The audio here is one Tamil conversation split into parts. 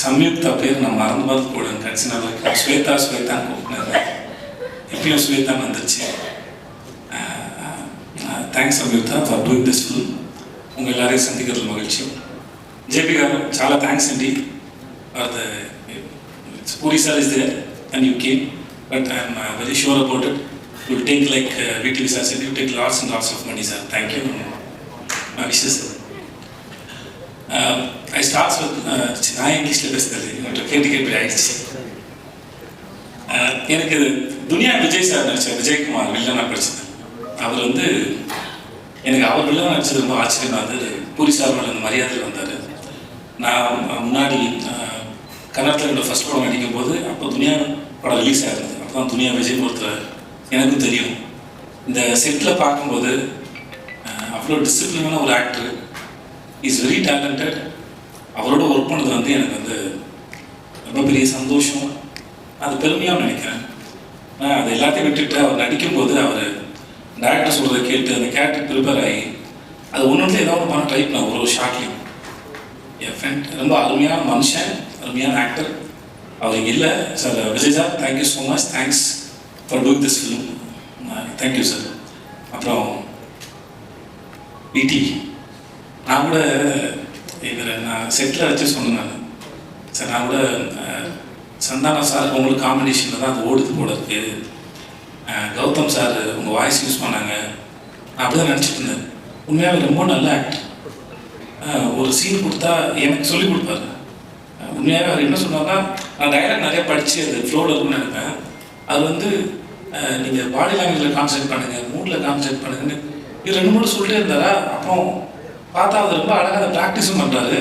சம்யுக்தா பேர் நான் மறந்து கூட கட்சி நாள் ஸ்வேதா கூப்பிட்டு இப்பயும் ஸ்வேதா வந்துருச்சு. Thanks Samyuktha for doing this film. உங்கள் எல்லாரையும் சந்திக்கிறது மகிழ்ச்சி. ஜேபி గారు చాలా థ్యాంక్స్ అండి for the Puri sir is there and you came, but I'm very sure about it you will take like వీటివి sir said you take lots and lots of money sir. Thank you. My wishes. I starts with நான் இங்கிலீஷில் பேசுகிறது கேட்டு ஆயிடுச்சு. எனக்கு துனியா விஜய் சார் நடித்தார், விஜயகுமார் வில்லனாக படித்தது. அவர் வந்து எனக்கு அவர் வில்லனாக நடிச்சது ரொம்ப ஆச்சரியமாக இருந்தது. பூரி சார் மேலே அந்த மரியாதையில் வந்தார். நான் முன்னாடி கன்னடத்தில் என்னோட ஃபஸ்ட் படம் நடிக்கும் போது அப்போ துனியா படம் ரிலீஸ் ஆகிருந்தது. அப்போ தான் துனியா விஜய் ஒருத்தர் எனக்கும் தெரியும். இந்த செட்டில் பார்க்கும்போது அவ்வளோ டிசிப்ளினான ஒரு ஆக்டர், இஸ் வெரி டேலண்டட். அவரோட ஒர்க் பண்ணது வந்து எனக்கு வந்து ரொம்ப பெரிய சந்தோஷம், அது பெருமையாக நினைக்கிறேன். நான் அது எல்லாத்தையும் விட்டுட்டு அவர் நடிக்கும்போது அவர் டேரக்டர் சொல்கிறத கேட்டு அந்த கேரக்டர் ப்ரிப்பேர் ஆகி அது ஒன்றுல ஏதாவது பண்ண ட்ரை பண்ண ஒரு ஷார்ட்லையும் என் ஃப்ரெண்ட் ரொம்ப அருமையான மனுஷன், அருமையான ஆக்டர். அவர் இங்கே இல்லை sir. Vijay sir thank you so much. Thanks for doing this film. Thank you sir. அப்புறம் பிடி நான் கூட இவரை நான் செட்டில் வச்சு சொன்னேன் சார். நான் கூட சந்தானம் சார் உங்களுக்கு காம்பினேஷனில் தான் அது ஓடுது போல இருக்குது. கௌதம் சார் உங்கள் வாய்ஸ் யூஸ் பண்ணாங்க. நான் அப்படி தான் நினச்சிட்டு இருந்தேன். உண்மையாக ரொம்ப நல்ல ஆக்டர். ஒரு சீன் கொடுத்தா எனக்கு சொல்லிக் கொடுப்பாரு. உண்மையாக அவர் என்ன சொன்னார்னா, நான் டைலாக் நிறைய படித்து அது ஃப்ளோவில் இருக்குன்னு நினைப்பேன். அது வந்து நீங்கள் பாடி லாங்குவேஜில் கான்சன்ட்ரேட் பண்ணுங்கள், மூடில் கான்சன்ட்ரேட் பண்ணுங்கன்னு இது 2-3 சொல்லிட்டே இருந்தாரா. அப்புறம் பார்த்தா அவர் ரொம்ப அழகாக அதை ப்ராக்டிஸும் பண்ணுறாரு,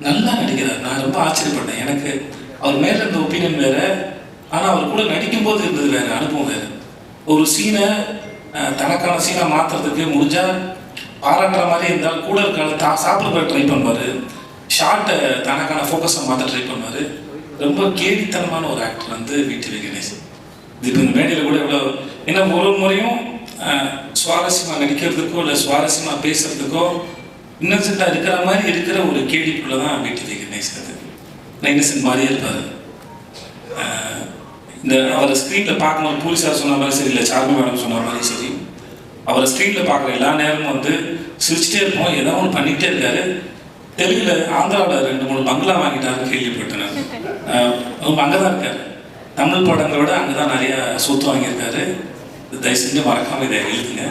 நல்லா நடிக்கிறார். நான் ரொம்ப ஆச்சரியப்பட்டேன். எனக்கு அவர் மேலே இருந்த ஒப்பீனியன் வேறு, ஆனால் அவர் கூட நடிக்கும்போது இருந்தது வேறு, அனுபவம் வேறு. ஒரு சீனை தனக்கான சீனை மாற்றுறதுக்கு முடிஞ்சால் பாராட்டுற மாதிரி இருந்தால் கூட இருக்க சாப்பிட்ற ட்ரை பண்ணுவார். ஷார்ட்டை தனக்கான ஃபோக்கஸை மாற்ற ட்ரை பண்ணுவார். ரொம்ப கேடித்தனமான ஒரு ஆக்டர் வந்து வீட்டு கணேசன். இது இப்போ இந்த மேடையில் கூட எவ்வளோ ஏன்னா ஒரு முறையும் சுவாரஸ்யமாக நடிக்கிறதுக்கோ இல்லை சுவாரஸ்யமாக பேசுகிறதுக்கோ இன்னசென்ட்டாக இருக்கிற மாதிரி இருக்கிற ஒரு கேடிக்குள்ளே தான் வீட்டு கணேசன். அது நான் இன்னசென்ட் மாதிரியே இருப்பார். இந்த அவரை ஸ்க்ரீனில் பார்க்கும்போது பூரி சார் சொன்ன மாதிரி சரி, இல்லை சார்மி மேடம் சொன்ன மாதிரி சரி, அவரை ஸ்க்ரீனில் பார்க்குற எல்லா நேரமும் வந்து சிரிச்சிட்டே இருப்போம், ஏதாவது ஒன்று பண்ணிகிட்டே இருக்காரு. தெலுங்கில் ஆந்திராவில் 2-3 பங்களா வாங்கிட்டாருன்னு கேள்விப்பட்டேன். அவங்க அங்கே தான் இருக்கார். தமிழ் படங்களை விட அங்கே தான் நிறையா சொத்து வாங்கியிருக்காரு. தயவு செஞ்சு மறக்காமல் இதை எழுதுங்க.